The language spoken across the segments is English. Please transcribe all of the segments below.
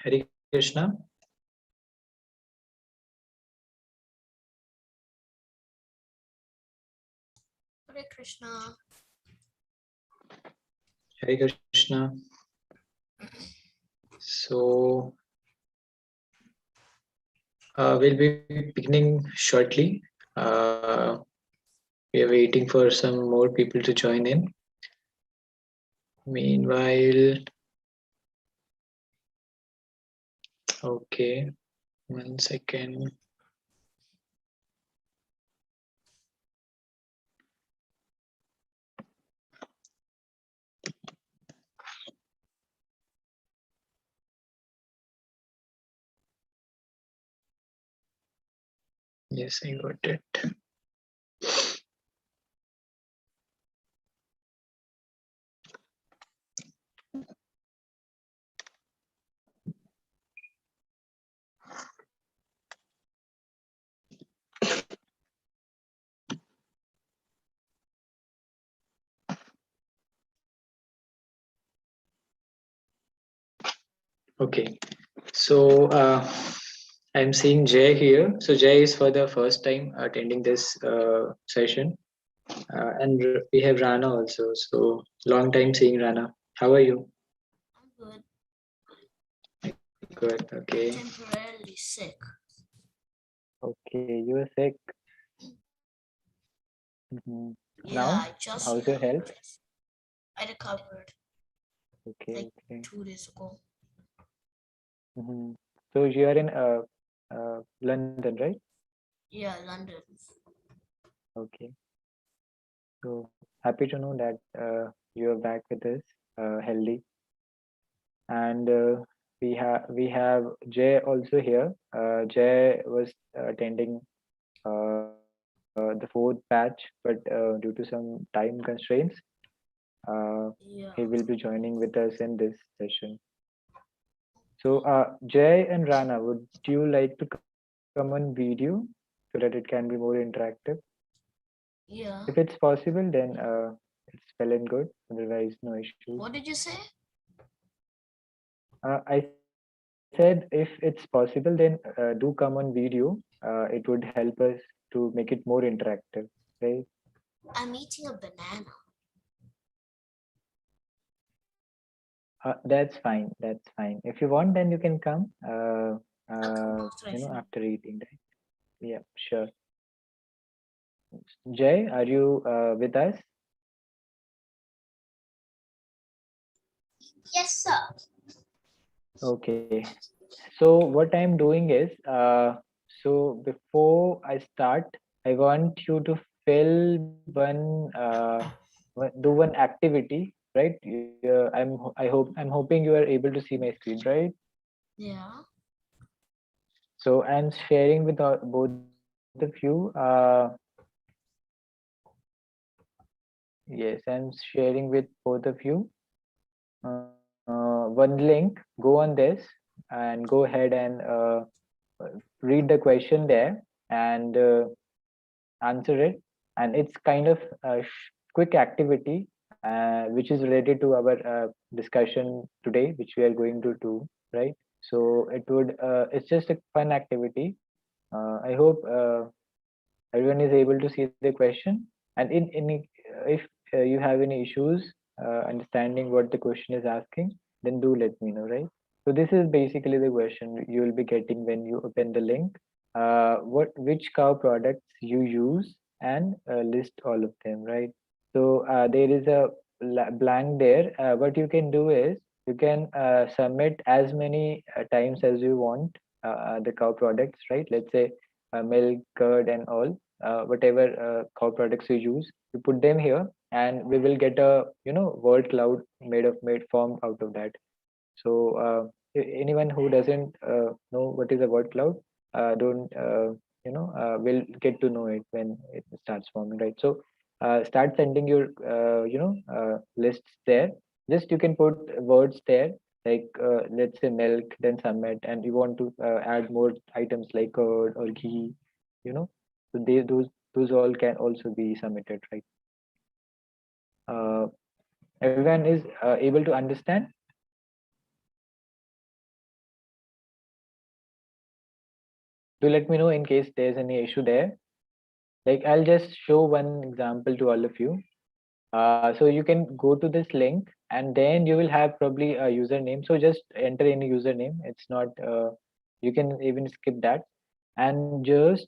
Hare Krishna. Hare Krishna. Hare Krishna. So we'll be beginning shortly. We are waiting for some more people to join in. Meanwhile, okay, 1 second. Yes, I got it. Okay, so I'm seeing Jay here. So Jay is for the first time attending this session, and we have Rana also. So long time seeing Rana. How are you? I'm good. Good. Okay. Temporarily sick. Okay, you are sick. Mhm. Yeah, Now, I just how's your health? I recovered Okay, like okay. 2 days ago. Hmm. So you are in London, right? Yeah, London. Okay. So happy to know that you are back with us, healthy, and we have Jay also here. Jay was attending the fourth batch, but due to some time constraints, he Yeah. will be joining with us in this session. So, Jay and Rana, would you like to come on video so that it can be more interactive? Yeah. If it's possible, then it's well and good. Otherwise, no issues. What did you say? I said if it's possible, then do come on video. It would help us to make it more interactive, right? I'm eating a banana. That's fine. That's fine. If you want, then you can come. I'll come after I finish. After eating, right? Yeah, sure. Jay, are you with us? Yes, sir. Okay. So what I'm doing is, so before I start, I want you to fill do one activity, right? I'm hoping you are able to see my screen, right? Yeah. So I'm sharing with both of you. Yes, I'm sharing with both of you. One link. Go on this and go ahead and read the question there and answer it. And it's kind of a quick activity which is related to our discussion today, which we are going to do, right? So it's just a fun activity. I hope everyone is able to see the question. And in any, if you have any issues understanding what the question is asking, then do let me know, right? So this is basically the question you will be getting when you open the link. Which cow products you use and list all of them, right? So there is a blank there. What you can do is you can submit as many times as you want the cow products, right? Let's say milk, curd, and all, whatever cow products you use, you put them here, and we will get a word cloud made formed out of that. So anyone who doesn't know what is a word cloud, don't will get to know it when it starts forming, right? So start sending your lists there. Just you can put words there, like let's say milk, then submit, and you want to add more items like curd or ghee, you know. So those all can also be submitted, right? uh, Everyone is able to understand. Do let me know in case there's any issue there. Like I'll just show one example to all of you. So you can go to this link and then you will have probably a username. So just enter any username. It's not, you can even skip that and just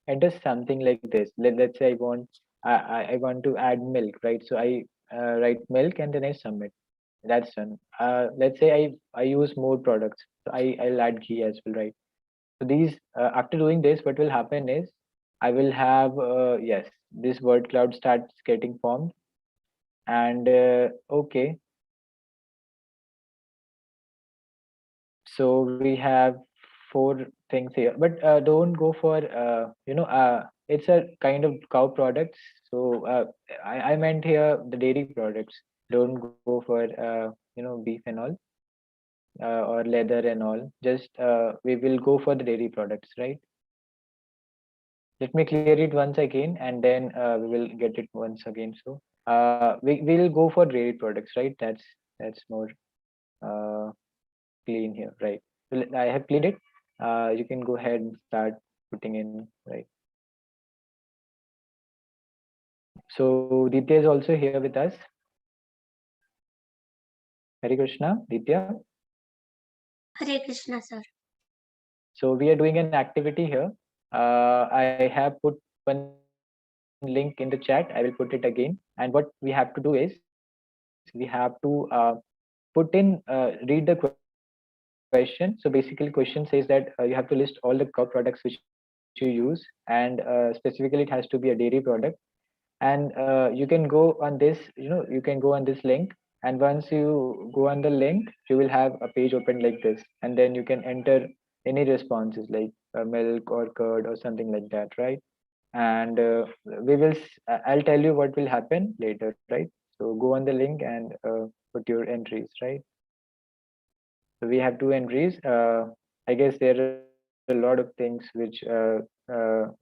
enter something like this. Let's say I want to add milk, right? So I write milk and then I submit. That's done. Let's say I use more products. So I'll add ghee as well, right? So these after doing this, what will happen is I will have yes, this word cloud starts getting formed and okay, so we have four things here, but don't go for it's a kind of cow products. So I meant here the dairy products. Don't go for beef and all, or leather and all. Just we will go for the dairy products, right? Let me clear it once again and then we will get it once again. So we'll go for dairy products, right? That's more uh, clean here, right? So I have cleaned it. You can go ahead and start putting in, right? So Ditya is also here with us. Hare Krishna, Ditya. Hare Krishna, sir. So we are doing an activity here. I have put one link in the chat. I will put it again. And what we have to do is we have to read the question. So basically, question says that you have to list all the cow products which you use, and specifically it has to be a dairy product. And you can go on this, you can go on this link. And once you go on the link, you will have a page open like this, and then you can enter any responses like milk or curd or something like that, right? And I'll tell you what will happen later, right? So go on the link and put your entries, right? So we have two entries. I guess there are a lot of things which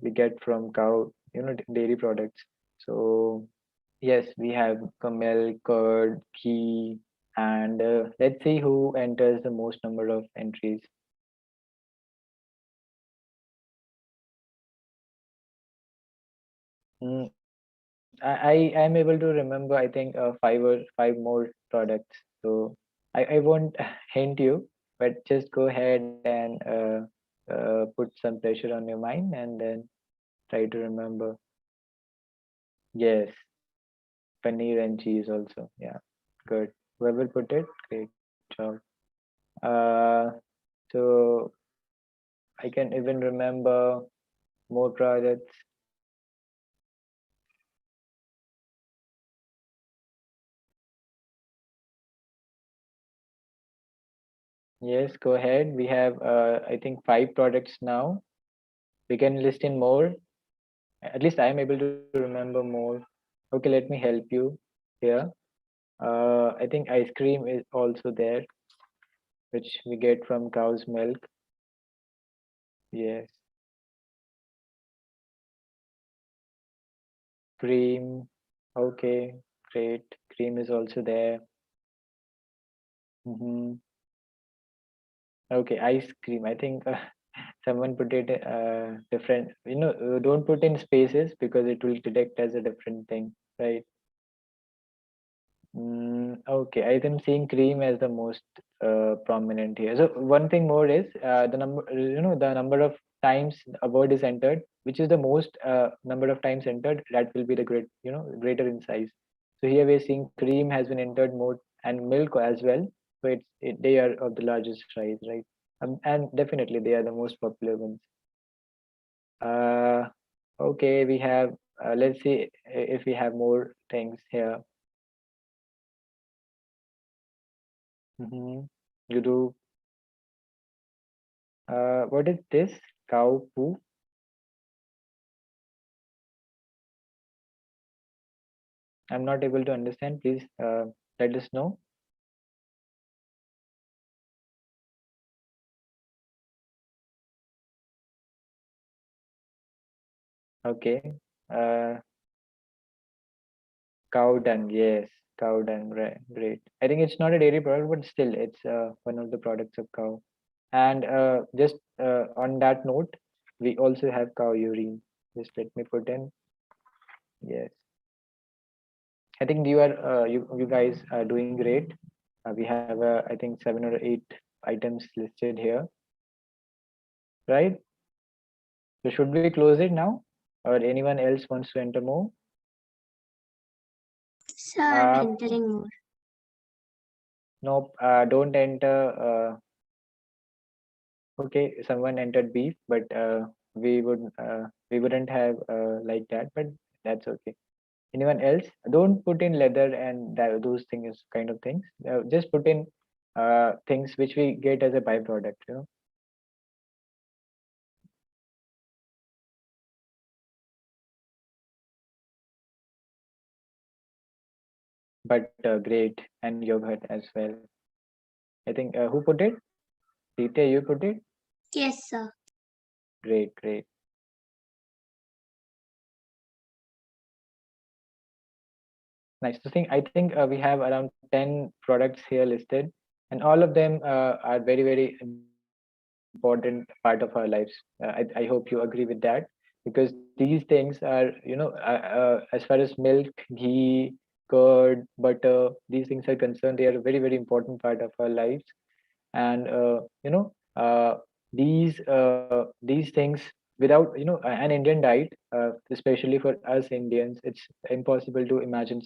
we get from cow, dairy products. So yes, we have milk, curd, ghee, and let's see who enters the most number of entries. I am able to remember, I think, five more products. So I won't hint you, but just go ahead and put some pressure on your mind and then try to remember. Yes, paneer and cheese also. Yeah, good. Whoever put it, great job. Uh, so I can even remember more products. Yes, go ahead. We have, I think, five products now. We can list in more. At least I am able to remember more. Okay, let me help you here. I think ice cream is also there, which we get from cow's milk. Yes, cream. Okay, great. Cream is also there. Hmm. Okay, ice cream. I think someone put it different. Don't put in spaces because it will detect as a different thing, right? Okay, I am seeing cream as the most prominent here. So one thing more is the number of times a word is entered, which is the most number of times entered. That will be the greater in size. So here we're seeing cream has been entered more and milk as well. So they are of the largest size, right? And definitely they are the most popular ones. Uh, okay, we have. Let's see if we have more things here. You do. What is this? Cow poo? I'm not able to understand. Please let us know. Okay. Uh, Cow dung. Yes, cow dung. Right. Great. I think it's not a dairy product, but still, it's one of the products of cow. And just on that note, we also have cow urine. Just let me put in. Yes, I think you guys are doing great. We have I think 7 or 8 items listed here, right? So should we close it now, or anyone else wants to enter more? Sir, I'm entering more. Nope. Don't enter. Okay, someone entered beef, but we wouldn't have like that, but that's okay. Anyone else? Don't put in leather and those things, kind of things. Just put in things which we get as a byproduct, But great, and yogurt as well. I think who put it? Rita, you put it? Yes, sir. Great, great. Nice. I think we have around 10 products here listed, and all of them are very, very important part of our lives. I hope you agree with that, because these things are, as far as milk, ghee, curd, butter, these things are concerned, they are a very, very important part of our lives. And these things, without an Indian diet, especially for us Indians, it's impossible to imagine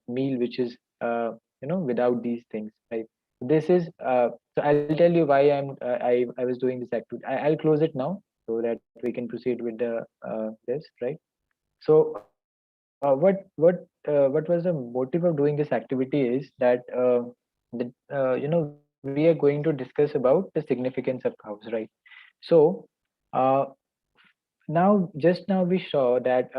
meal which is without these things, right? This is so I'll tell you why I was doing this activity. I'll close it now so that we can proceed with the this, right? So what was the motive of doing this activity is that we are going to discuss about the significance of cows, right? So uh, now we saw that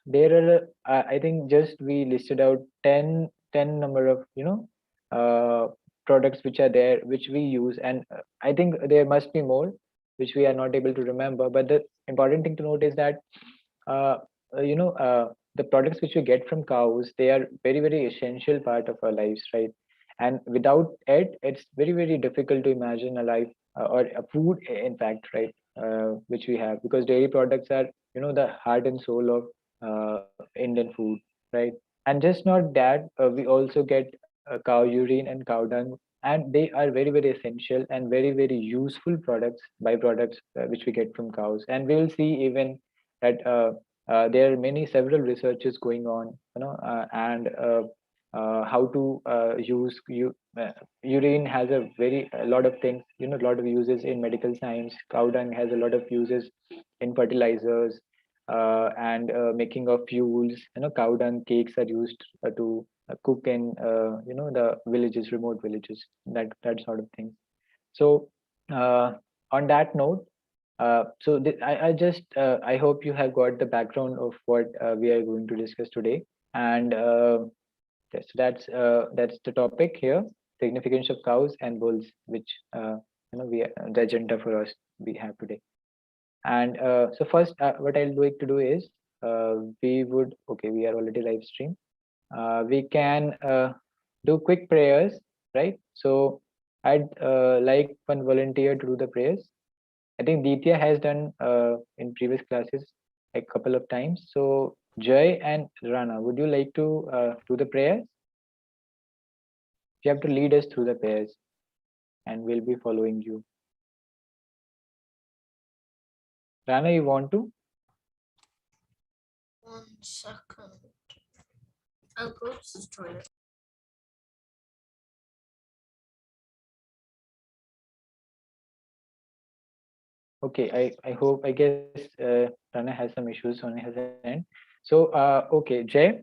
there are I think just we listed out 10 number of products which are there, which we use, and I think there must be more which we are not able to remember. But the important thing to note is that uh, the products which we get from cows, they are very, very essential part of our lives, right? And without it, it's very, very difficult to imagine a life or a food, in fact, right? Which we have, because dairy products are the heart and soul of Indian food, right? And just not that, we also get cow urine and cow dung, and they are very, very essential and very, very useful products, byproducts, which we get from cows. And we'll see even that there are many several researches going on, and how to use urine has a lot of things, a lot of uses in medical science. Cow dung has a lot of uses in fertilizers, and making of fuels. Cow dung cakes are used to cook in the villages, remote villages, that sort of thing. So on that note, I just I hope you have got the background of what we are going to discuss today. And yes, that's the topic here: significance of cows and bulls, which the agenda for us we have today. And so first, what I'll like to do is we are already live stream. We can do quick prayers, right? So I'd like one volunteer to do the prayers. I think Ditya has done in previous classes a couple of times. So Jay and Rana, would you like to do the prayers? You have to lead us through the prayers, and we'll be following you. Rana, you want to? 1 second. I'll go to the toilet. Okay, I guess Rana has some issues on his end. So okay, Jay,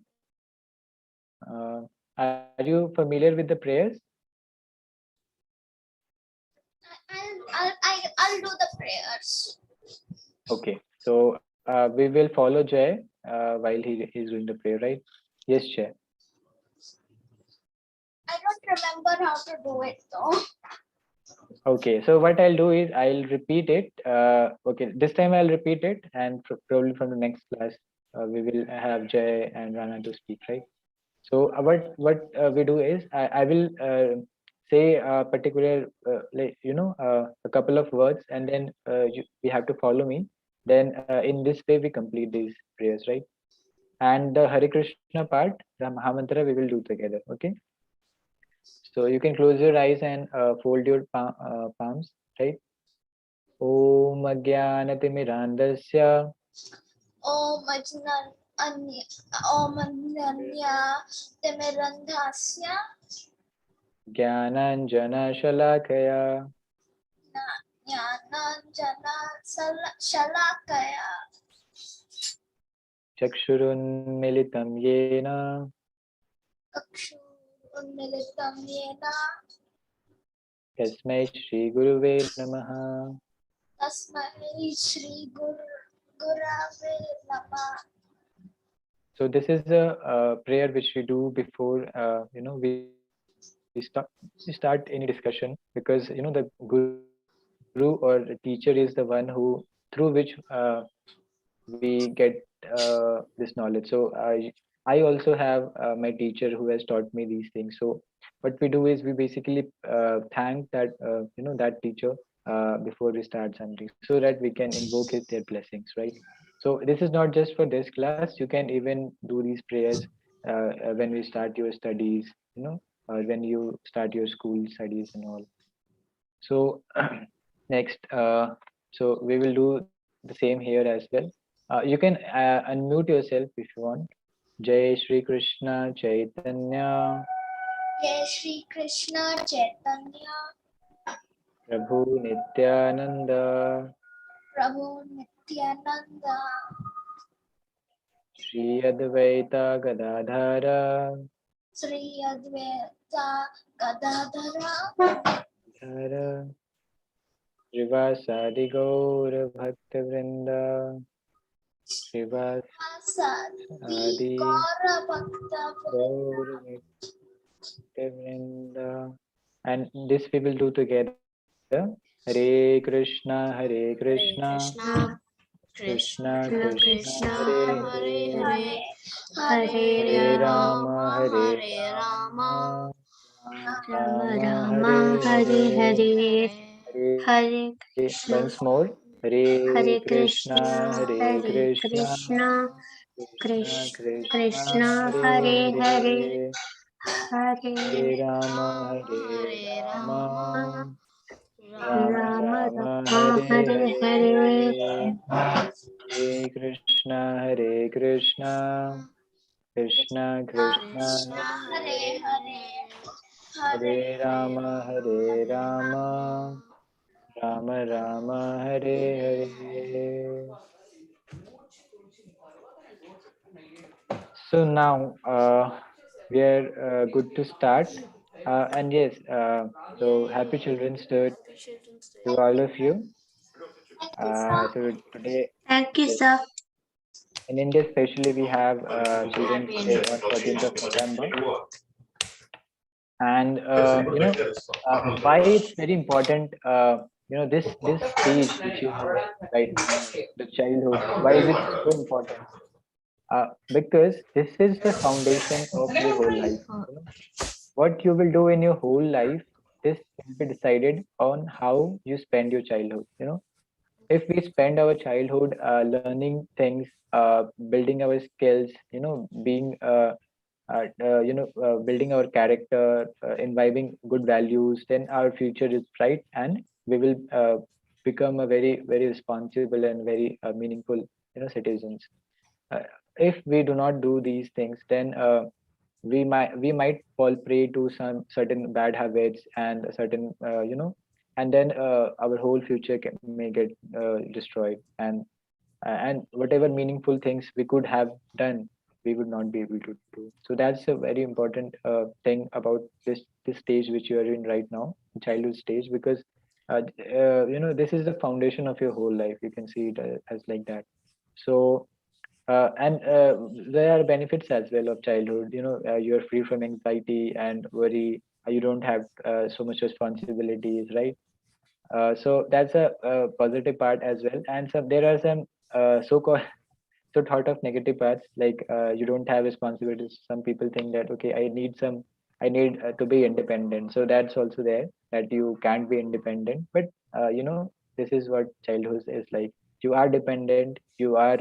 uh, are you familiar with the prayers? I'll do the prayers. Okay, so we will follow Jay while he's doing the prayer, right? Yes, Jay. I don't remember how to do it though. Okay, so what I'll do is I'll repeat it. Okay, this time I'll repeat it, and probably from the next class we will have Jay and Rana to speak, right? So what we do is I will say a particular, a couple of words, and then we have to follow me. Then in this way, we complete these prayers, right? And the Hare Krishna part, the Mahamantra, we will do together. Okay. So you can close your eyes and fold your palms, right? Om Ajnanatimirandasya Om Ajnan Anya Om Ananya Timirandhasya Jnananjana Shalakaya Jnananjana Shalakaya Chakshurunmilitam Yena Akshu Unmilitam Yena Tasmai Shri Guruve Namaha. Tasmai Shri Gurave Namah. So this is a prayer which we do before we start any discussion, because the guru or the teacher is the one who through which we get this knowledge. So I also have my teacher who has taught me these things. So what we do is we basically thank that that teacher before we start something, so that we can invoke their blessings, right? So this is not just for this class. You can even do these prayers when we start your studies, or when you start your school studies and all. So next, so we will do the same here as well. You can unmute yourself if you want. Jai Shri Krishna Chaitanya Jai Shri Krishna Chaitanya Prabhu Nityananda Prabhu Nityananda Shri Advaita Gadadhara Sri Advaita Gadadhara Dhara Srivasadi Gaura Bhakta Vrinda Srivasadi Asadi Gaura Bhakta Gaura Bhakta Vrinda. And this we will do together. Hare Krishna, Hare Krishna, Krishna Krishna Krishna Krishna, Krishna Hare Hare Hare, Hare Hare Hare Hare Rama, Rama Hare Hare Rama Rama, Rama Rama Rama Hare Hare Hare, Hare Hare. Hare Once Krishna more, Hare Hare Krishna, Krishna Hare Hare Krishna, Krishna Krishna Krishna, Krishna Hare Hare Hare Hare, Hare Hare Rama, Rama Hare Hare Rama, Rama Rama Rama Rama Rama, Rama Hare Hare Hare Hare, Hare Krishna, Hare Krishna, Krishna Krishna, Krishna Hare Hare Hare, Hare Hare Hare Rama, Hare Rama, Rama Rama Rama, Hare Hare. So now we are good to start. And yes, so happy Children's Day to all of you. So today, Thank you, yes, sir. in India especially, we have Children's Day on 14th of November. And why it's very important, this stage which you are right now, the childhood, why is it so important? Because this is the foundation of your whole life. What you will do in your whole life, this will be decided on how you spend your childhood. If we spend our childhood learning things, building our skills, being building our character, imbibing good values, then our future is bright, and we will become a very very responsible and very meaningful citizens. uh, if we do not do these things, then we might fall prey to some certain bad habits and a certain and then our whole future may get destroyed, and whatever meaningful things we could have done, we would not be able to do. So that's a very important thing about this stage which you are in right now, childhood stage, because this is the foundation of your whole life. You can see it as like that. So and there are benefits as well of childhood. You're free from anxiety and worry. You don't have so much responsibilities, right? So that's a positive part as well. And some there are some so-called thought of negative parts, like you don't have responsibilities. Some people think that, okay, I need some I need to be independent. So that's also there, that you can't be independent. But this is what childhood is like. You are dependent. You are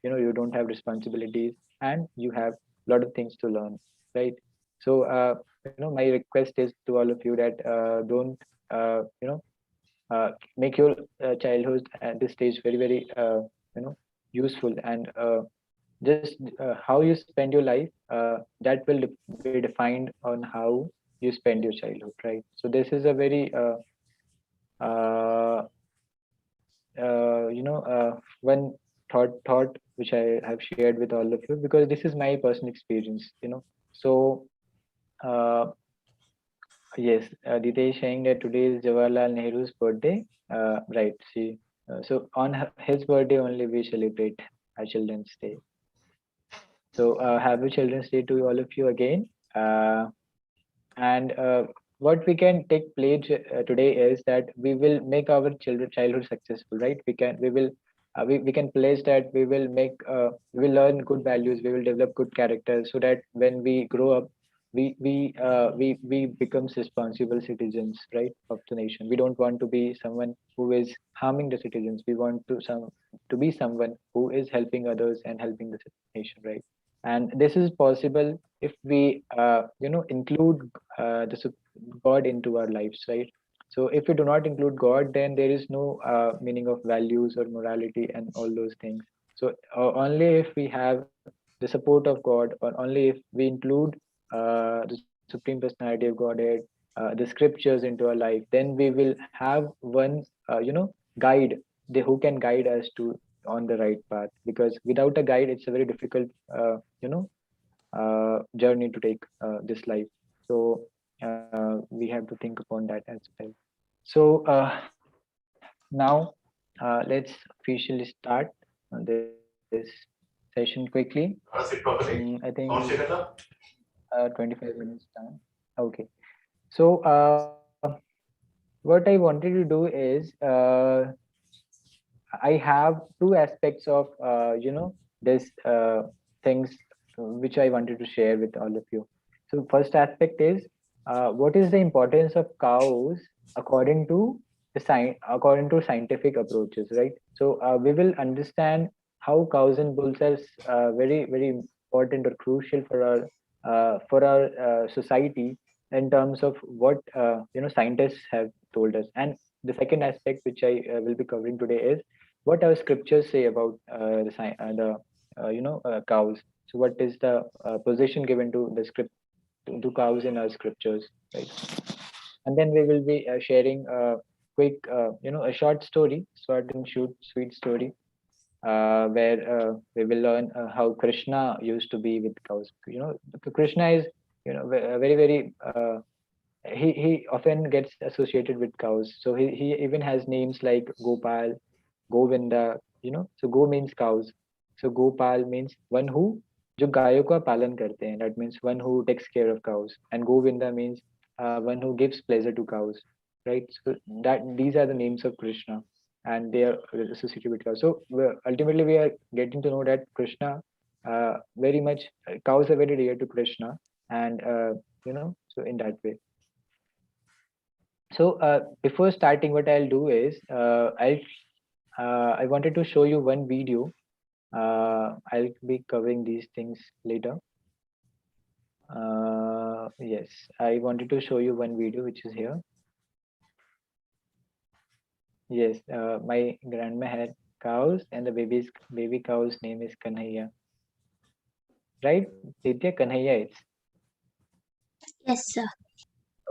you don't have responsibilities, and you have a lot of things to learn, right? So my request is to all of you that don't make your childhood at this stage very very useful, and just how you spend your life, that will be defined on how you spend your childhood, right? So this is a very uh, one thought which I have shared with all of you, because this is my personal experience. So uh, yes, Aditya is saying that today is Jawaharlal Nehru's birthday. Right. See, so on his birthday only we celebrate our Children's Day. So happy Children's Day to all of you again. And what we can take pledge today is that we will make our childhood successful, right? We can pledge that we will learn good values, we will develop good characters, so that when we grow up, we become responsible citizens, right, of the nation. We don't want to be someone who is harming the citizens. We want to be someone who is helping others and helping the nation, right? And this is possible if we include God into our lives, right? So if we do not include God, then there is no meaning of values or morality and all those things. So only if we have the support of God, or only if we include the Supreme Personality of Godhead, the scriptures into our life, then we will have one guide, who can guide us to on the right path. Because without a guide, it's a very difficult journey to take this life. So we have to think upon that as well. So now let's officially start this session quickly. I think 25 minutes time. Okay. So what I wanted to do is I have two aspects of this things which I wanted to share with all of you. So first aspect is what is the importance of cows according to according to scientific approaches, right? So we will understand how cows and bulls are very very important or crucial for our society, in terms of what scientists have told us. And the second aspect which I will be covering today is what our scriptures say about the cows. So what is the position given to the script to cows in our scriptures, right? And then we will be sharing a quick a short story, short and sweet story, where we will learn how Krishna used to be with cows. Krishna is very very he often gets associated with cows. So he even has names like Gopal, Govinda. So Go means cows. So Gopal means one who जो गायों का पालन करते हैं. That means one who takes care of cows. And Govinda means one who gives pleasure to cows, right? So that these are the names of Krishna, and they are associated with cows. So ultimately we are getting to know that Krishna very much cows are very dear to Krishna, and so in that way. So before starting, what I'll do is I wanted to show you one video. I'll be covering these things later. Yes, I wanted to show you one video which is here. Yes, my grandma had cows, and the baby cow's name is Kanhaiya. Right, Ditya? Kanhaiya, it's Yes, sir.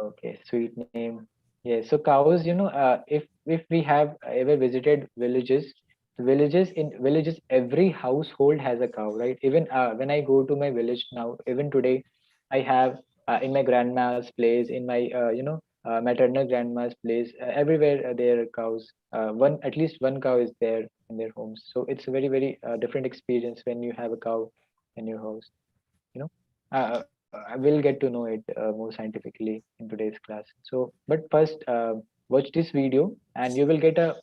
okay. Sweet name. Yes. So cows, if we have ever visited villages, every household has a cow, right? Even when I go to my village now, even today, I have in my grandma's place, in my maternal grandma's place, everywhere there are cows. At least one cow is there in their homes. So it's a very very different experience when you have a cow in your house. You know, I will get to know it more scientifically in today's class. So, but first, watch this video, and you will get a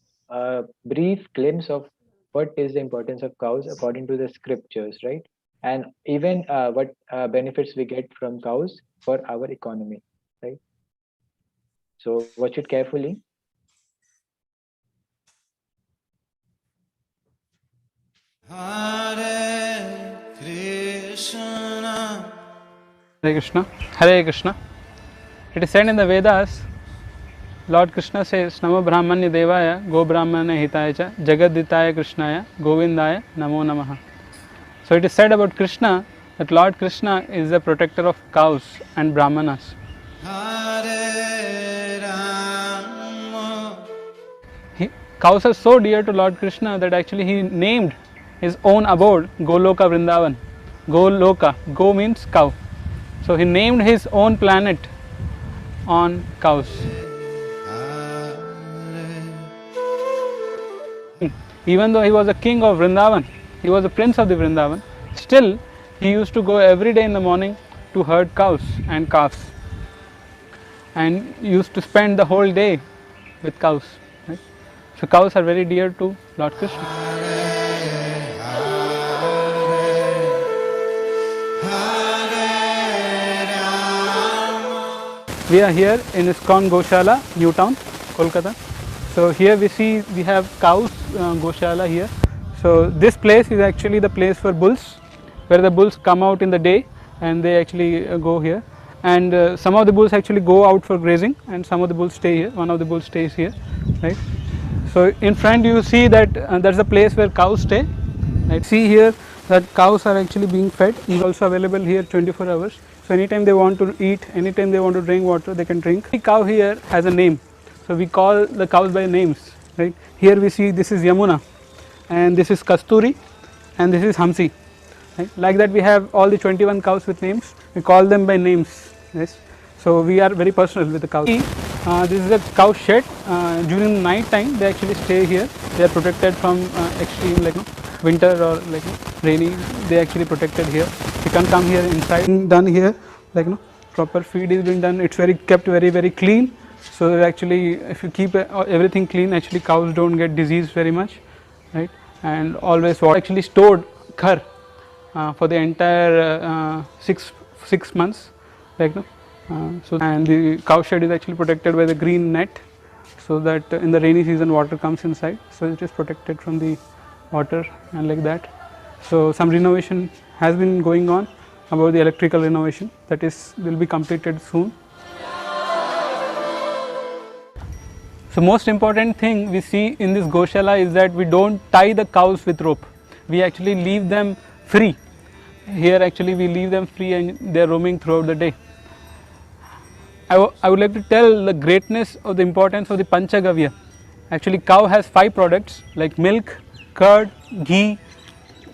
brief glimpse of what is the importance of cows according to the scriptures, right? and even what benefits we get from cows for our economy, right? So watch it carefully. Hare Krishna. Hare Krishna. Hare Krishna. It is said in the Vedas, Lord Krishna says, Namo Brahmanya Devaya, Go Brahmana Hitaya Cha, Jagaditaya Krishnaya, Govindaya, Namo Namaha. So it is said about Krishna that Lord Krishna is the protector of cows and Brahmanas. Hare Rama. Cows are so dear to Lord Krishna that actually he named his own abode Goloka Vrindavan. Goloka, Go means cow. So he named his own planet on cows. Even though he was a king of Vrindavan, he was a prince of the Vrindavan, still he used to go every day in the morning to herd cows and calves, and used to spend the whole day with cows. Right? So cows are very dear to Lord Krishna. We are here in ISKCON Goshala, Newtown, Kolkata. So here we have cows, Goshala here. So this place is actually the place for bulls, where the bulls come out in the day and they actually go here. And some of the bulls actually go out for grazing, and some of the bulls stay here. One of the bulls stays here, right? So in front you see that there's a place where cows stay. Right? See here that cows are actually being fed. Is also available here 24 hours. So anytime they want to eat, anytime they want to drink water, they can drink. The cow here has a name. So we call the cows by names. Right? Here we see this is Yamuna, and this is Kasturi, and this is Hamsi. Right? Like that we have all the 21 cows with names. We call them by names. Yes. So we are very personal with the cows. This is a cow shed. During the night time they actually stay here. They are protected from extreme winter or rainy. They actually protected here. You can come here inside. Done here, proper feed is being done. It's kept very clean. So that actually if you keep everything clean, actually cows don't get disease very much, right? And always water actually stored ghar for the entire 6 months, so and the cow shed is actually protected by the green net, so that in the rainy season water comes inside, so it is protected from the water and like that. So some renovation has been going on about the electrical renovation, that will be completed soon. So most important thing we see in this Goshala is that we don't tie the cows with rope. We actually leave them free. Here actually we leave them free and they are roaming throughout the day. I would like to tell the greatness of the importance of the Panchagavia. Actually cow has 5 products like milk, curd, ghee,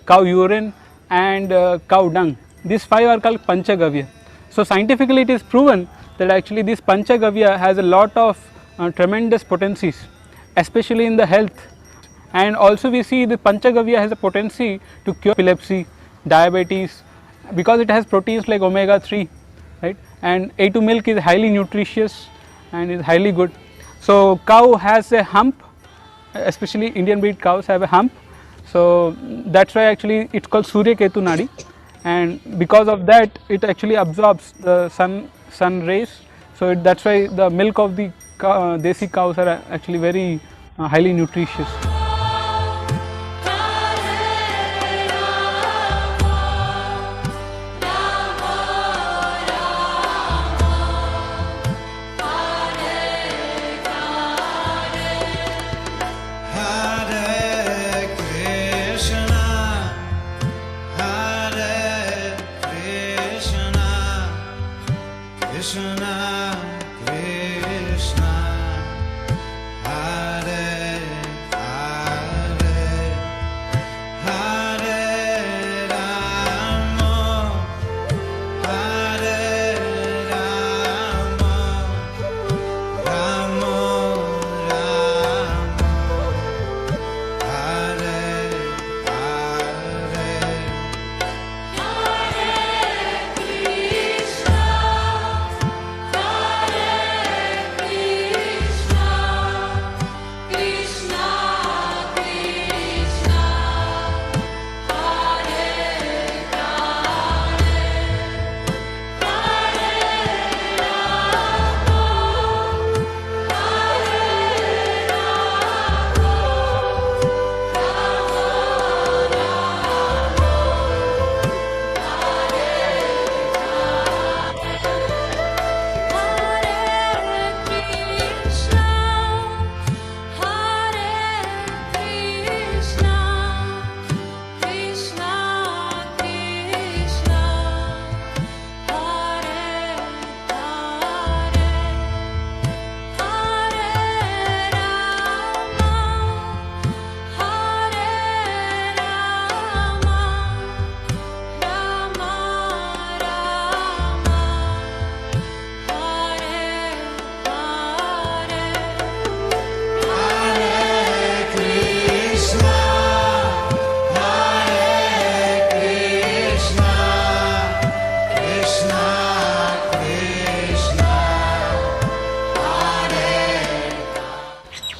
cow urine and cow dung. These 5 are called Panchagavya. So scientifically it is proven that actually this Panchagavya has a lot of tremendous potencies, especially in the health. And also we see the Panchagavya has a potency to cure epilepsy, diabetes, because it has proteins like omega-3, right? And A2 milk is highly nutritious and is highly good. So cow has a hump, especially Indian breed cows have a hump. So that's why actually it's called Surya Ketu Nadi, and because of that it actually absorbs the sun rays. So that's why the milk of the desi cows are actually very highly nutritious. Krishna, Hare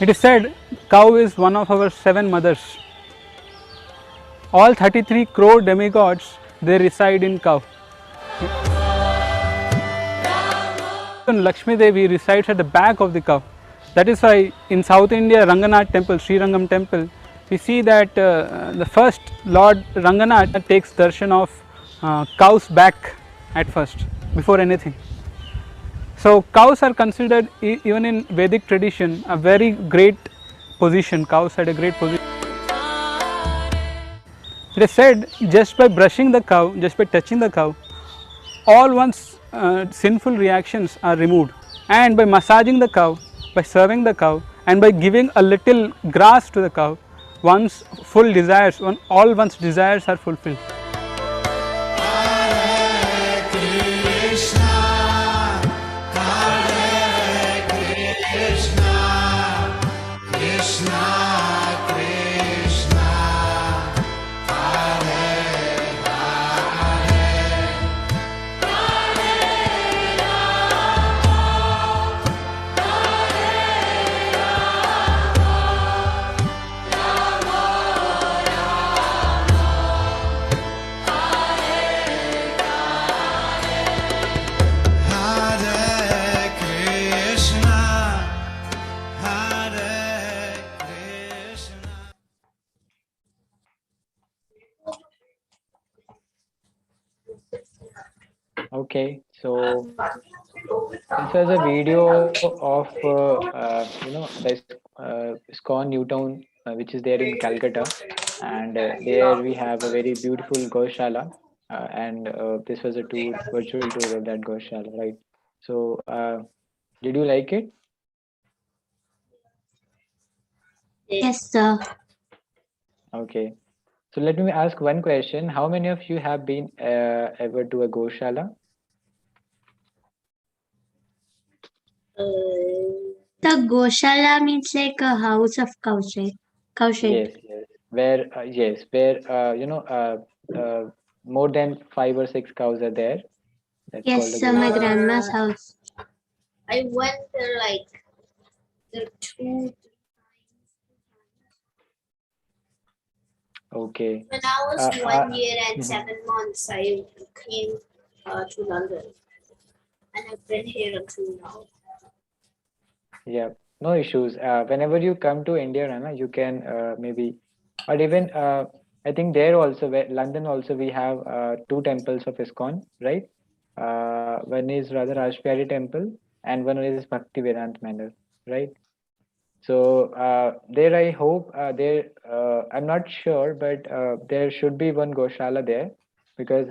It is said cow is one of our 7 mothers. All 33 crore demigods, they reside in cow. And Lakshmi Devi resides at the back of the cow. That is why in South India, Ranganath temple, Srirangam temple, we see that the first Lord Ranganath takes darshan of cow's back at first, before anything. So cows are considered, even in Vedic tradition, a very great position. Cows had a great position. It is said just by brushing the cow, just by touching the cow, all one's sinful reactions are removed, and by massaging the cow, by serving the cow, and by giving a little grass to the cow, one's full desires, all one's desires are fulfilled. Hare Krishna, Hare Krishna. Okay, so this was a video of ISKCON Newtown, which is there in Calcutta, and there we have a very beautiful Goshala, and this was a tour, virtual tour of that Goshala, right? So, did you like it? Yes, sir. Okay. So let me ask one question: how many of you have been ever to a Goshala? The Goshala means like a house of cow shed. Cow shed. Yes, yes. Where more than 5 or 6 cows are there. That's called a Yes, sir. My Goshala. grandma's house. I went there like the 2 Okay. when I was Uh, uh, 1 year and mhm. 7 months. I came to London, and I've been here until now. Yeah, no issues. Whenever you come to India, Rana, you can maybe, or even I think there also, London also, we have 2 temples of ISKCON, right? One is Radha Rashbiari Temple, and one is Bhakti Vedant Manor, right? So there, I hope I'm not sure, but there should be one Goshala there, because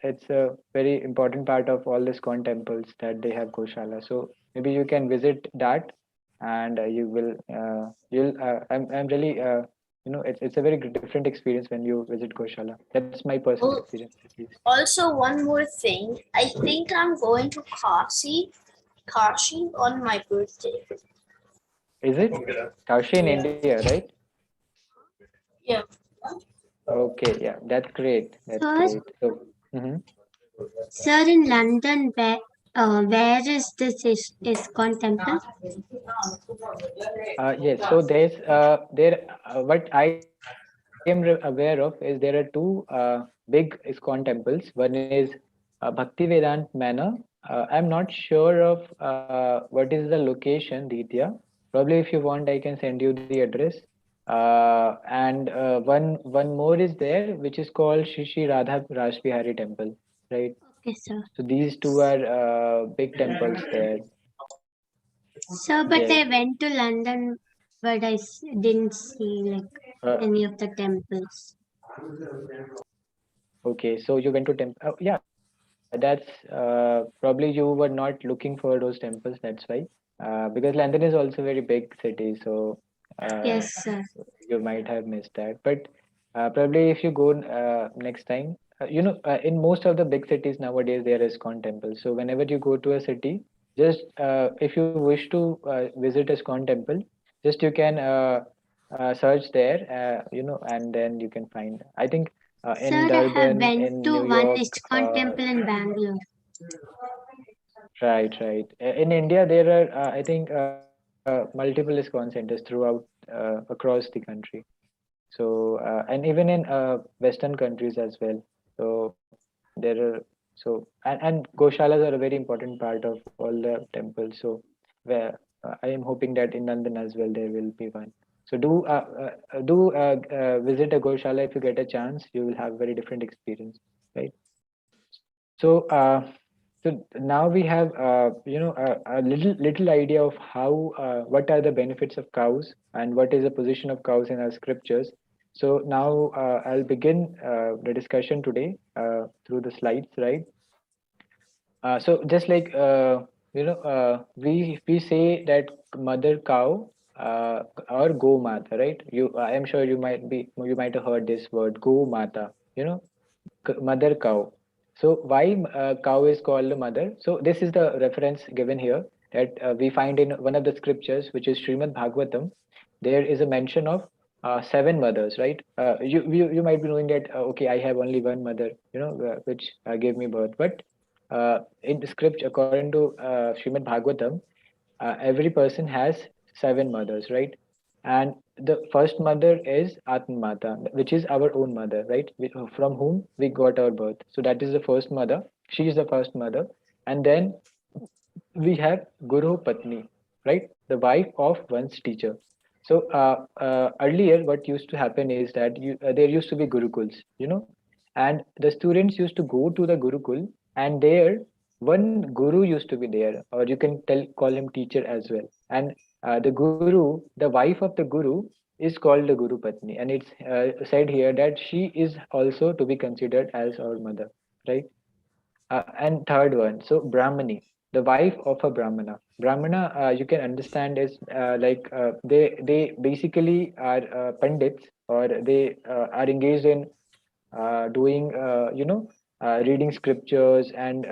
it's a very important part of all the ISKCON temples that they have Goshala. So maybe you can visit that, and you will you'll I'm really it's a very different experience when you visit Goshala. That's my personal Oh, experience, at least. also, one more thing. I think I'm going to Kashi on my birthday. Is it Kashi in India, right? Yeah. Okay, yeah, that's great. That's Sir, great. So. Mhm. sir, in London, where is this ISKCON temple? Yes, so what I am aware of is there are 2 big ISKCON temples. One is Bhakti Vedant Manor. I'm not sure of what is the location, Ditya. Probably if you want, I can send you the address. And one more is there, which is called Shri Radha Rashbihari Temple, right? Okay, sir. So these 2 are big temples there. Sir, but Yes. I went to London, but I didn't see like any of the temples. Okay, so you went to temple. Oh, yeah, that's probably you were not looking for those temples. That's why, because London is also a very big city, so uh, Yes, sir. you might have missed that. But probably if you go next time, in most of the big cities nowadays there is ISKCON temple. So whenever you go to a city, just if you wish to visit ISKCON temple, just you can search there, and then you can find. I think in Sir, I have Durban, went in New to one York, ISKCON temple in Bangalore. right, right. In India, there are, I think, multiple ISKCON centers throughout across the country. So and even in Western countries as well. So there are and Goshalas are a very important part of all the temples. So where I am hoping that in London as well there will be one. So do visit a Goshala if you get a chance. You will have very different experience, right? So so now we have a little idea of how what are the benefits of cows and what is the position of cows in our scriptures. So now I'll begin the discussion today through the slides, right? So just like we say that mother cow or go mata, right? I am sure you might have heard this word go mata. Mother cow. So why cow is called a mother? So this is the reference given here that we find in one of the scriptures, which is Srimad Bhagavatam. There is a mention of seven mothers, right? You might be knowing that okay, I have only one mother, which gave me birth. But in the script, according to Srimad Bhagavatam, every person has seven mothers, right? And the first mother is Atmata, which is our own mother, right? From whom we got our birth. So that is the first mother. She is the first mother. And then we have Guru Patni, right? The wife of one's teacher. So earlier, what used to happen is that there used to be Gurukuls, and the students used to go to the Gurukul, and there one Guru used to be there, or you can call him teacher as well. And the Guru, the wife of the Guru, is called the Guru Patni, and it's said here that she is also to be considered as our mother, right? And third one, so Brahmani, the wife of a Brahmana. Brahmana, you can understand is they basically are pandits, or they are engaged in doing reading scriptures and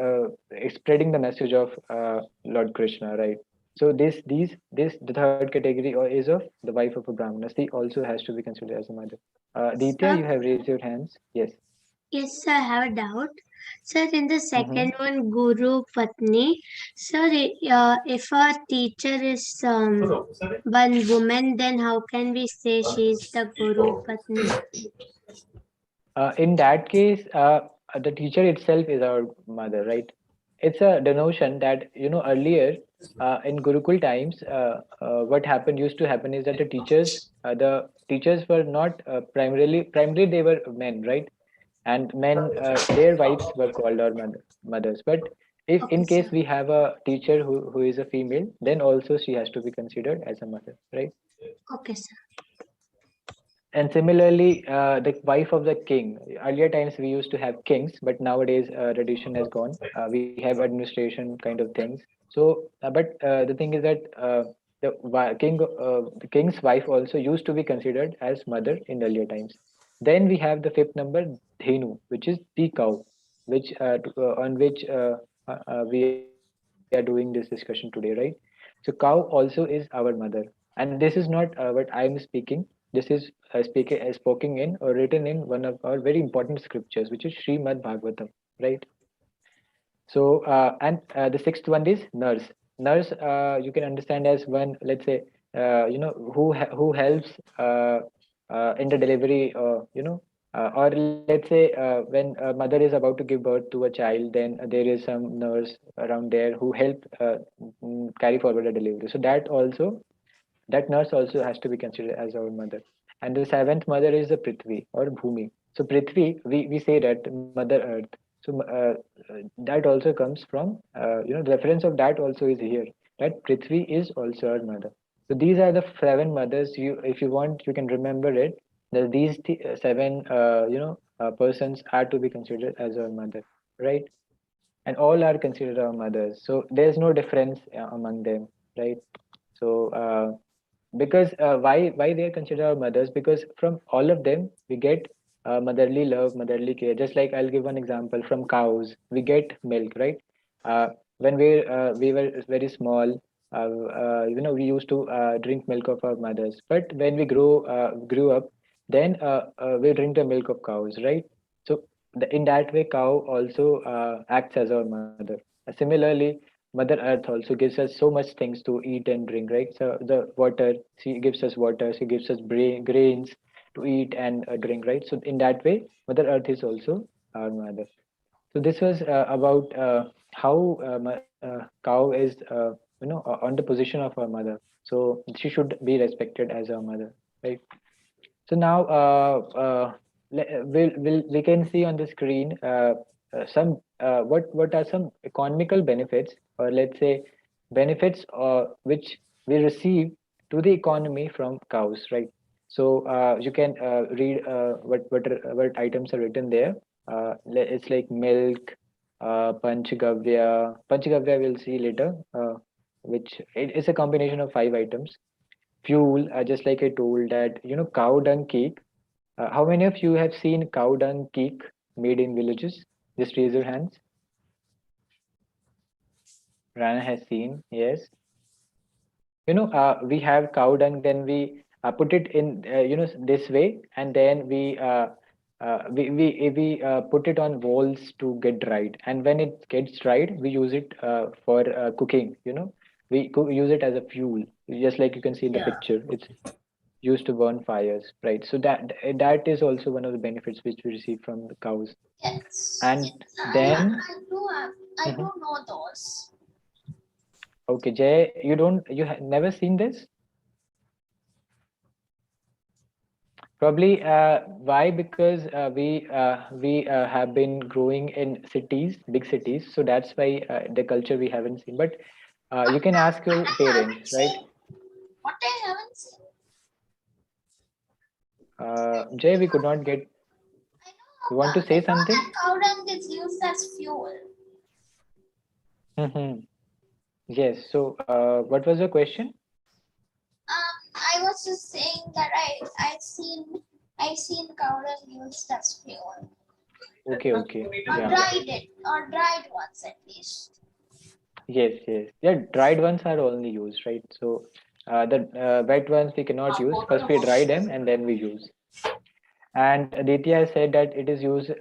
spreading the message of Lord Krishna, right? So this the third category is of the wife of a Brahmana. She also has to be considered as a mother. Ditya, Sir, you have raised your hands. Yes. yes, sir, I have a doubt. Sir, in the Mm-hmm. second one, Guru Patni, sir, if a teacher is one woman, then how can we say she is the Guru Patni? In that case, the teacher itself is our mother, right? It's a denotion that earlier in Gurukul times, what happened used to happen is that the teachers were not primarily they were men, right? And men, their wives were called our mothers. But if Okay, in sir. case we have a teacher who is a female, then also she has to be considered as a mother, right? Okay, sir. And similarly, the wife of the king. Earlier times we used to have kings, but nowadays tradition has gone. We have administration kind of things. So, but the thing is that the king's wife also used to be considered as mother in earlier times. Then we have the fifth number, Dhenu, which is the cow, which on which we are doing this discussion today, right? So cow also is our mother, and this is not what I am speaking. This is spoken in or written in one of our very important scriptures, which is Srimad Bhagavatam, right? So and the sixth one is nurse. Nurse, you can understand as one, let's say, who helps in the delivery, or let's say when a mother is about to give birth to a child, then there is some nurse around there who help carry forward the delivery. So that nurse also has to be considered as our mother. And the seventh mother is the Prithvi or Bhumi. So Prithvi, we say that Mother Earth. So that also comes from, the reference of that also is here. That Prithvi is also our mother. So these are the seven mothers. If you want, you can remember it. That these seven, persons are to be considered as our mother, right? And all are considered our mothers. So there's no difference among them, right? So because why they are considered our mothers, because from all of them we get motherly love, motherly care. Just like I'll give one example, from cows we get milk, right? When we were very small, we used to drink milk of our mothers, but when we grew up, then we drink the milk of cows, right? So in that way cow also acts as our mother. Similarly, Mother Earth also gives us so much things to eat and drink, right? So the water, she gives us water, she gives us grains to eat and drink, right? So in that way, Mother Earth is also our mother. So this was about how cow is, on the position of her mother. So she should be respected as her mother, right? So now we can see on the screen some what are some economical benefits, or let's say benefits which we receive to the economy from cows, right? So you can read what items are written there. It's like milk, Panchagavia. Panchagavia we'll see later, which it's a combination of 5 items. Fuel, just like I told that, cow dung cake. How many of you have seen cow dung cake made in villages? Just raise your hands. Rana has seen, yes. We have cow dung, then we put it in, this way, and then we put it on walls to get dried. And when it gets dried, we use it for cooking. Use it as a fuel, just like you can see in the Yeah. picture. It's used to burn fires, right? So that is also one of the benefits which we receive from the cows. Yes. And Yeah, then, I Mhm. do know those. Okay, Jay, you have never seen this? Probably why? Because we have been growing in cities, big cities, so that's why the culture we haven't seen. But you can ask your What I parents, haven't right? seen. What I haven't seen. Jay, we could not get. You want to I say know that something? cow dung is used as fuel. Mm-hmm. Yes. So, what was your question? I was just saying that I seen cow dung used as fuel. Okay, okay. Or Yeah. dried ones at least. Yes, yes. Yeah, dried ones are only used, right? So the wet ones we cannot use. First we dry them and then we use. And Aditya has said that it is used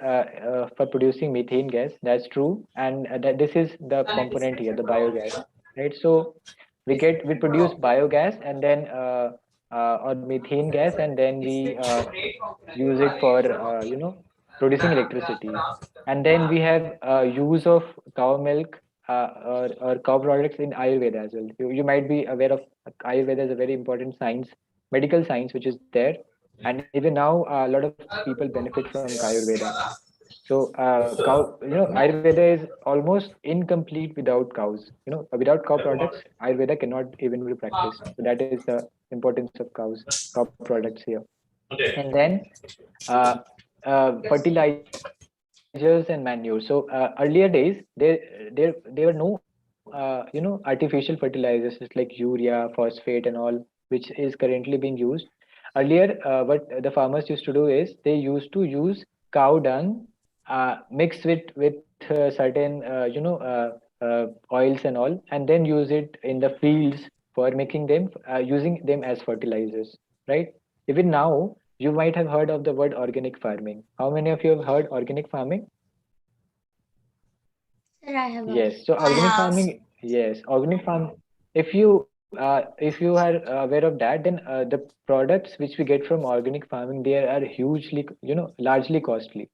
for producing methane gas. That's true. And that this is the component here, the biogas, right? So we produce biogas and then or methane gas, and then we use it for producing electricity. And then we have use of cow milk or cow products in Ayurveda as well. You might be aware of Ayurveda is a very important science, medical science, which is there. And even now, a lot of people benefit from Ayurveda. So, Ayurveda is almost incomplete without cows. Without cow products, Ayurveda cannot even be practiced. So that is the importance of cow products here. And then uh, fertilizers and manure. So earlier days, there were no artificial fertilizers like urea, phosphate, and all, which is currently being used. Earlier, what the farmers used to do is they used to use cow dung mixed with certain oils and all, and then use it in the fields for making them using them as fertilizers, right? Even now, you might have heard of the word organic farming. How many of you have heard organic farming? Sir, I have heard. Yes. So I organic have. farming, yes, organic farm. If you are aware of that, then the products which we get from organic farming, they are hugely, largely costly.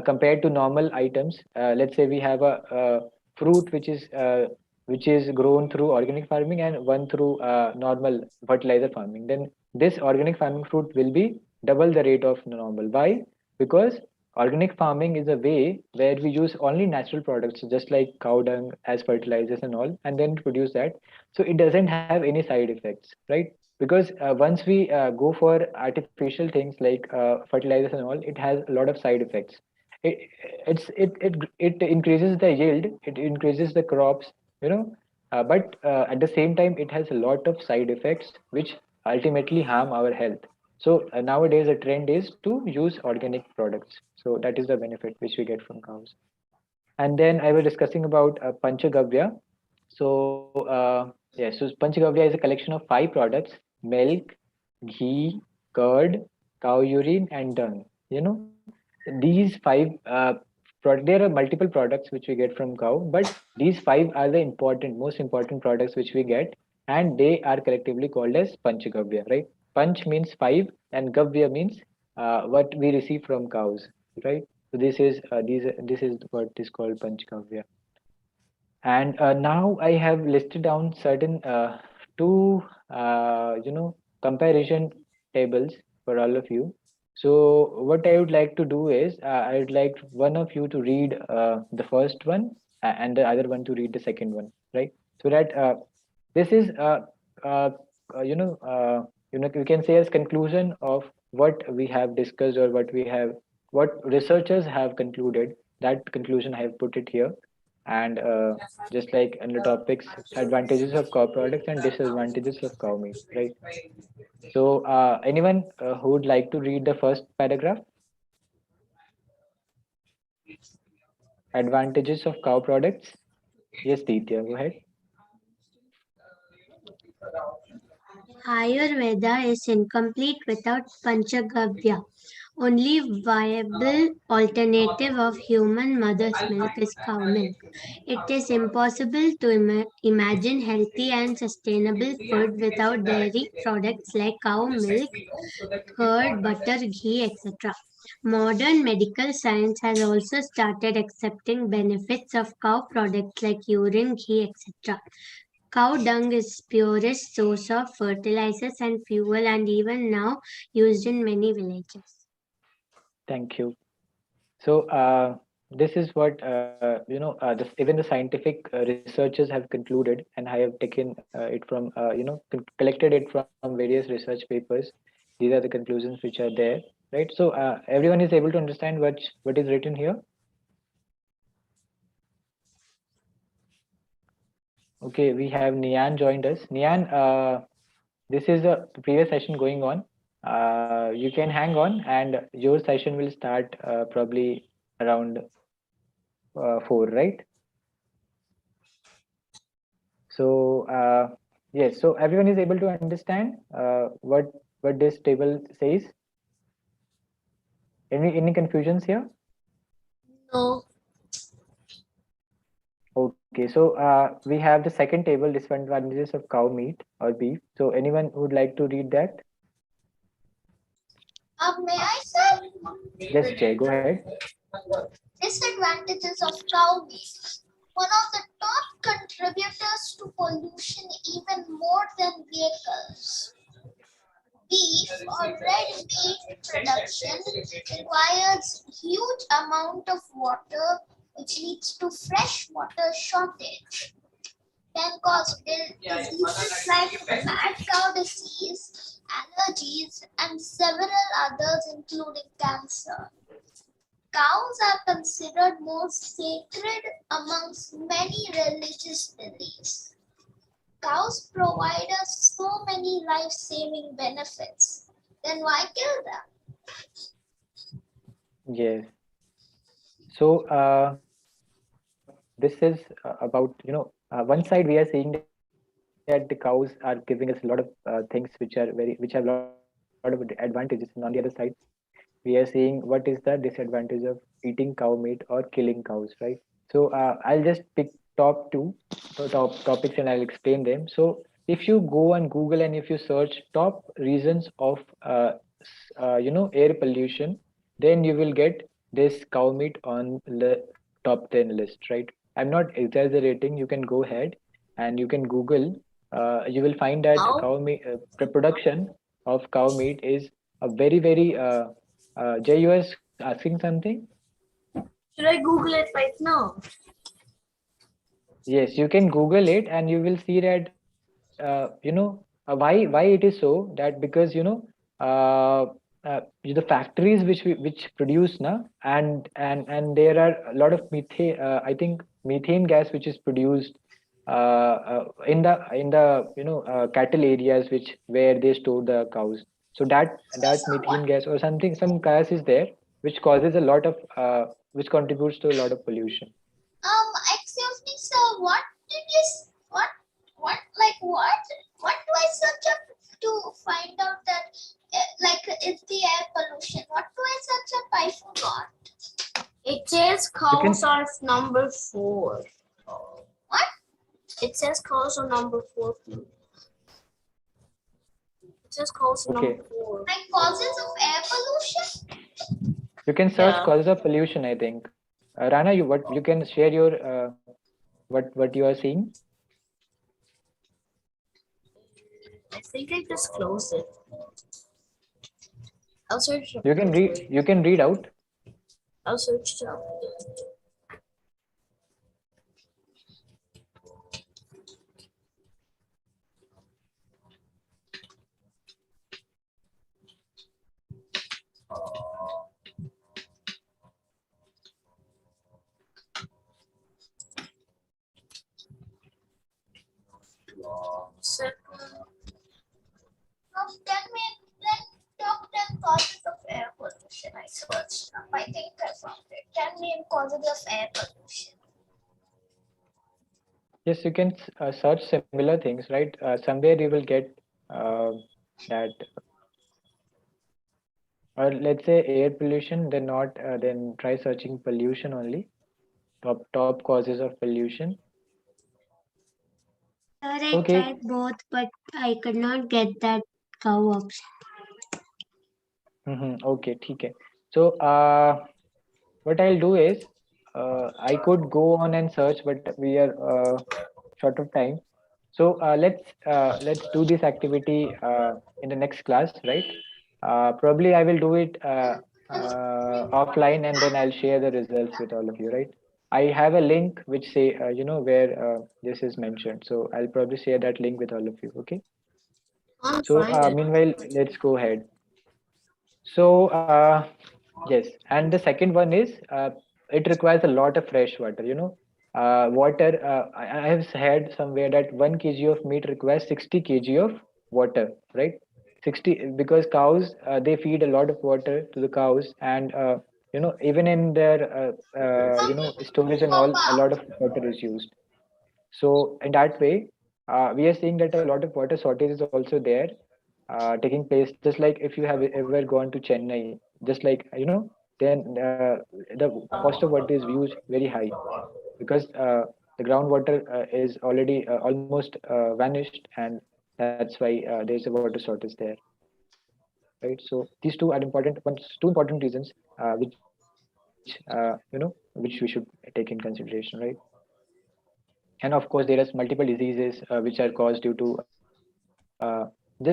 Compared to normal items. Let's say we have a fruit which is grown through organic farming and one through normal fertilizer farming. Then this organic farming fruit will be double the rate of normal. Why? Because organic farming is a way where we use only natural products, just like cow dung as fertilizers and all, and then produce that. So it doesn't have any side effects, right? Because once we go for artificial things like fertilizers and all, it has a lot of side effects. It it increases the yield, it increases the crops, but at the same time, it has a lot of side effects which ultimately harm our health. So nowadays, the trend is to use organic products. So that is the benefit which we get from cows. And then I was discussing about Panchagavya. So yes, so Panchagavya is a collection of 5 products: milk, ghee, curd, cow urine, and dung. These five there are multiple products which we get from cow, but these 5 are the most important products which we get, and they are collectively called as Panchagavya, right? Panch means 5, and Gavya means what we receive from cows, right? So this is what is called Panchagavya. And now I have listed down certain two comparison tables for all of you. So what I would like to do is I would like one of you to read the first one and the other one to read the second one, right? So that this is uh, you can say as conclusion of what we have discussed, or what researchers have concluded. That conclusion I have put it here. And just like in the topics, advantages of cow products and disadvantages of cow meat, right? So anyone who would like to read the first paragraph? Advantages of cow products. Yes, Ditya, go ahead. Ayurveda is incomplete without Panchagavya. Only viable alternative of human mother's milk is cow milk. It is impossible to imagine healthy and sustainable food without dairy products like cow milk, curd, butter, ghee, etc. Modern medical science has also started accepting benefits of cow products like urine, ghee, etc. Cow dung is purest source of fertilizers and fuel, and even now used in many villages. Thank you. So this is what even the scientific researchers have concluded, and I have taken it from collected it from various research papers. These are the conclusions which are there, right? So everyone is able to understand what is written here. Okay, we have Nian joined us. Nian, this is a previous session going on. You can hang on, and your session will start probably around 4, right? So yes, so everyone is able to understand what this table says. Any confusions here? No. Okay, so we have the second table, disadvantages of cow meat or beef. So anyone would like to read that? May I say? Yes, Jay, go ahead. Disadvantages of cow meat. One of the top contributors to pollution, even more than vehicles. Beef or red meat production requires huge amount of water, which leads to fresh water shortage. Can cause diseases like mad cow disease, allergies, and several others, including cancer. Cows are considered most sacred amongst many religious beliefs. Cows provide us so many life-saving benefits. Then why kill them? Yes. So this is about one side we are saying that the cows are giving us a lot of things which have a lot of advantages, and on the other side we are seeing what is the disadvantage of eating cow meat or killing cows, right? So I'll just pick top two topics and I'll explain them. So if you go on Google and if you search top reasons of air pollution, then you will get this cow meat on the top 10 list, right? I'm not exaggerating. You can go ahead and you can Google. You will find that cow meat production of cow meat is a very Jay, you was asking something? Should I Google it right now? Yes, you can Google it and you will see that why it is so, that because uh, the factories which produce na, and there are a lot of methane, I think methane gas which is produced in the cattle areas where they store the cows. So that methane gas or some gas is there which causes a lot of which contributes to a lot of pollution. Excuse me, sir. What did you? What do I search up to find out that it's the air pollution? What do I search up? I forgot. It says You can cows are number 4. What? It says cows are number 4. It says cows are number okay. 4. Like causes of air pollution? You can search Yeah. causes of pollution, I think. Rana, you can share your what you are seeing. I think I just closed it. I'll search it up. You can read out. I'll search it up. Second. Top 10 causes of air pollution. I searched up. I think I found it. 10 main causes of air pollution. Yes, you can search similar things, right? Somewhere you will get uh, that, or let's say air pollution. Then not then try searching pollution only. Top causes of pollution. Sir, I Okay. tried both, but I could not get that cow option. Okay, ठीक है. So what I'll do is I could go on and search, but we are short of time. So let's do this activity in the next class, right? Probably I will do it offline, and then I'll share the results with all of you, right? I have a link which say where this is mentioned, so I'll probably share that link with all of you. Okay. I'm So fine. meanwhile, let's go ahead. So yes, and the second one is it requires a lot of fresh water. Water. I have heard somewhere that 1 kg of meat requires 60 kg of water, right? 60, because cows they feed a lot of water to the cows, and even in their storage and all, a lot of water is used. So in that way, we are seeing that a lot of water shortage is also there, taking place. Just like if you have ever gone to Chennai, just like then the cost of water is used very high, because the groundwater is already almost vanished, and that's why there's a water shortage there, right? So these two are important ones, two important reasons which we should take in consideration, right? And of course there are multiple diseases which are caused due to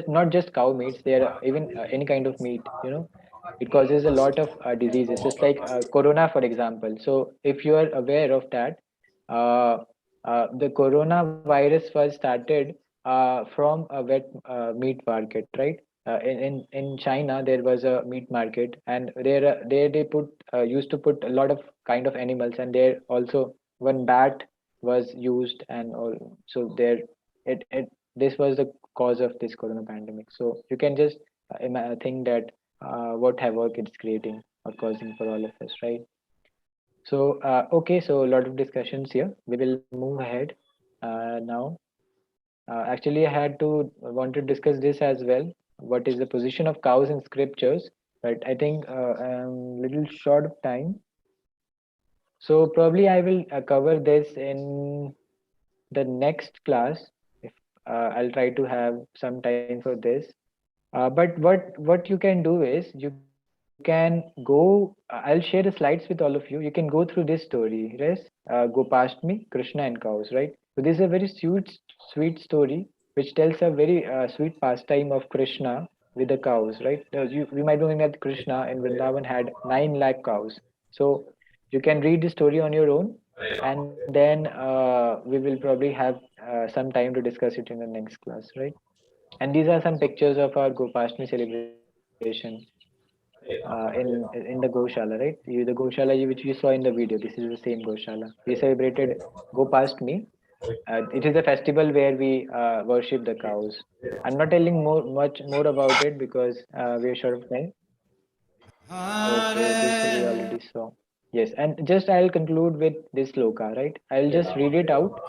not just cow meats. There are even any kind of meat, it causes a lot of diseases, just like corona, for example. So if you are aware of that, uh, the coronavirus was started from a wet meat market, right? In China there was a meat market, and there they put used to put a lot of kind of animals, and there also one bat was used, and all. So there it this was the cause of this corona pandemic. So you can just think that what havoc it's creating or causing for all of us, right? So okay, so a lot of discussions here. We will move ahead now. Actually, I had to want to discuss this as well. What is the position of cows in scriptures? But I think I'm little short of time, so probably I will cover this in the next class. If I'll try to have some time for this. But what you can do is you can go. I'll share the slides with all of you. You can go through this story. Yes, Gopashmi, Krishna, and cows. Right. So this is a very sweet story which tells a very sweet pastime of Krishna with the cows. Right. You might know that Krishna in Vrindavan had 9 lakh cows. So you can read the story on your own, and then we will probably have some time to discuss it in the next class. Right. And these are some pictures of our Gopashmi celebration in the Goshala, right? The Goshala which you saw in the video. This is the same Goshala. We celebrated Gopashmi. It is a festival where we worship the cows. I'm not telling much more about it because we are short of time. Okay, this we Hare already saw. Yes, and just I'll conclude with this sloka, right? I'll just read it out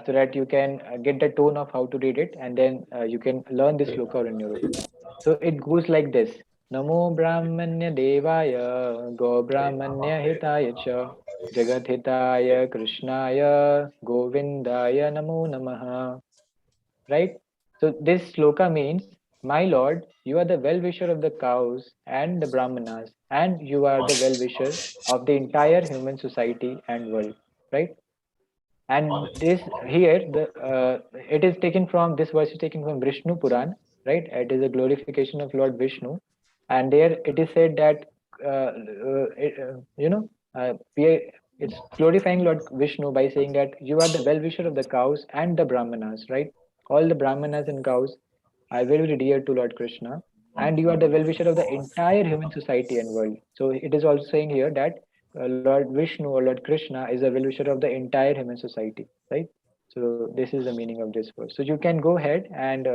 so that you can get the tone of how to read it, and then you can learn this sloka on your own. So it goes like this. Namo Brahmanya Devaya Go Brahmanya Hitaya Cha Jagat Hitaya Krishnaya Govindaya Namo Namaha. Right? So this sloka means, my Lord, you are the well-wisher of the cows and the Brahmanas, and you are the well-wisher of the entire human society and world. Right? And this here, it is taken from, this verse is taken from Vishnu Puran, right? It is a glorification of Lord Vishnu, and there it is said that it's glorifying Lord Vishnu by saying that you are the well-wisher of the cows and the Brahmanas, right? All the Brahmanas and cows are very, very dear to Lord Krishna, and you are the well-wisher of the entire human society and world. So it is also saying here that Lord Vishnu or Lord Krishna is a well-wisher of the entire human society, right? So this is the meaning of this verse. So you can go ahead and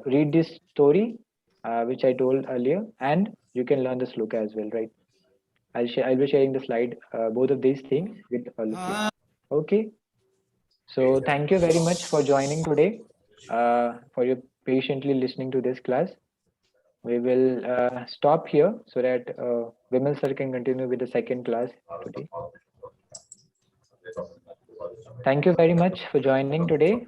read this story, which I told earlier, and you can learn the sloka as well, right? I'll be sharing the slide, both of these things with all of you. Okay. So thank you very much for joining today, for your patiently listening to this class. We will stop here so that Vimal sir can continue with the second class today. Thank you very much for joining today.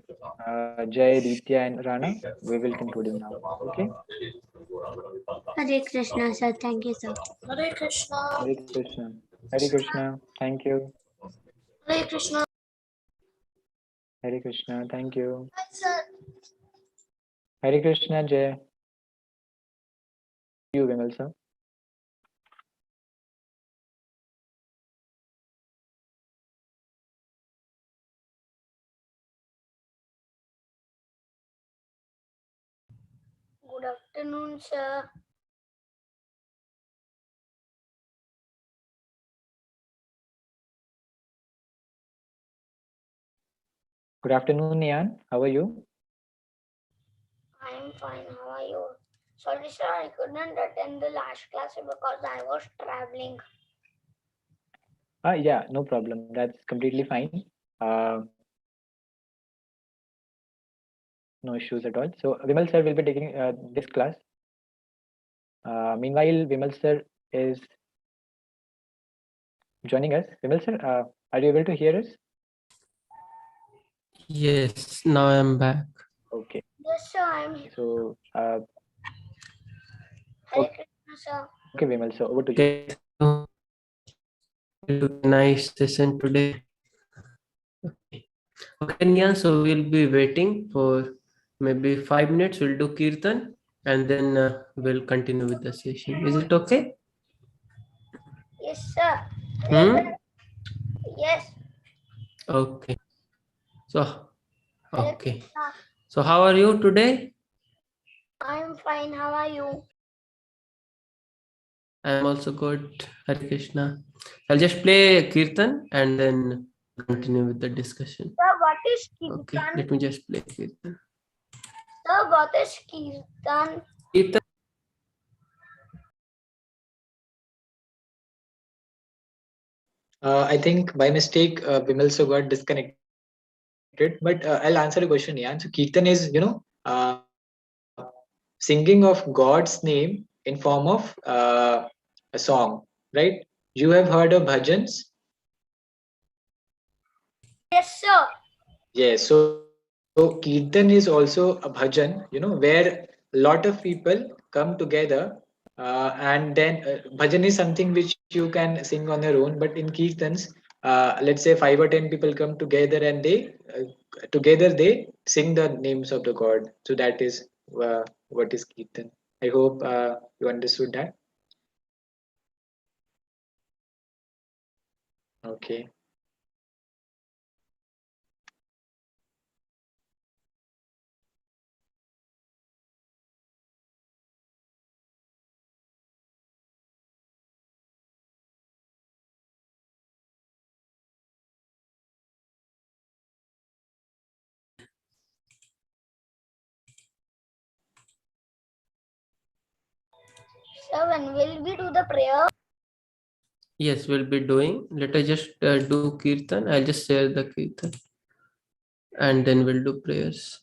Jay, Ditya, and Rana. We will conclude now. Okay. Hare Krishna, sir. Thank you, sir. Hare Krishna. Hare Krishna. Hare Krishna. Thank you. Hare Krishna. Hare Krishna. Thank you. Bye, sir. Hare Krishna, Jay. You, Vimal sir. Good afternoon, sir. Good afternoon, Nian. How are you? I am fine. How are you? Sorry, sir, I couldn't attend the last class because I was traveling. Yeah, no problem. That's completely fine. No issues at all. So Vimal sir will be taking this class. Meanwhile, Vimal sir is joining us. Vimal sir, are you able to hear us? Yes, now I'm back. Okay. Yes, sir, I am here. So, Hare okay, Krishna, sir. Vimal sir, over to you. Okay, so it will be a nice session today. Okay, okay, Nyan, so we'll be waiting for maybe 5 minutes. We'll do Kirtan and then we'll continue with the session. Is it okay? Yes, sir. Hmm? Yes. Okay. So, Hare okay. Krishna. So, how are you today? I am fine. How are you? I'm also good. Hare Krishna. I'll just play Kirtan and then continue with the discussion. Sir, what is Okay, Kirtan? let me just play Kirtan. Sir, what is Kirtan? Kirtan. I think by mistake, Vimal so got disconnected. But I'll answer the question, Yan. So Kirtan is, singing of God's name in form of a song, right? You have heard of bhajans? Yes, sir. Yes. So Kirtan is also a bhajan, where a lot of people come together, and then bhajan is something which you can sing on your own. But in Kirtans, let's say 5 or 10 people come together and they sing the names of the God. So that is what is Kirtan. I hope you understood that. Okay. Sir, when will we do the prayer? Yes, we'll be doing. Let us just do Kirtan. I'll just share the Kirtan and then we'll do prayers.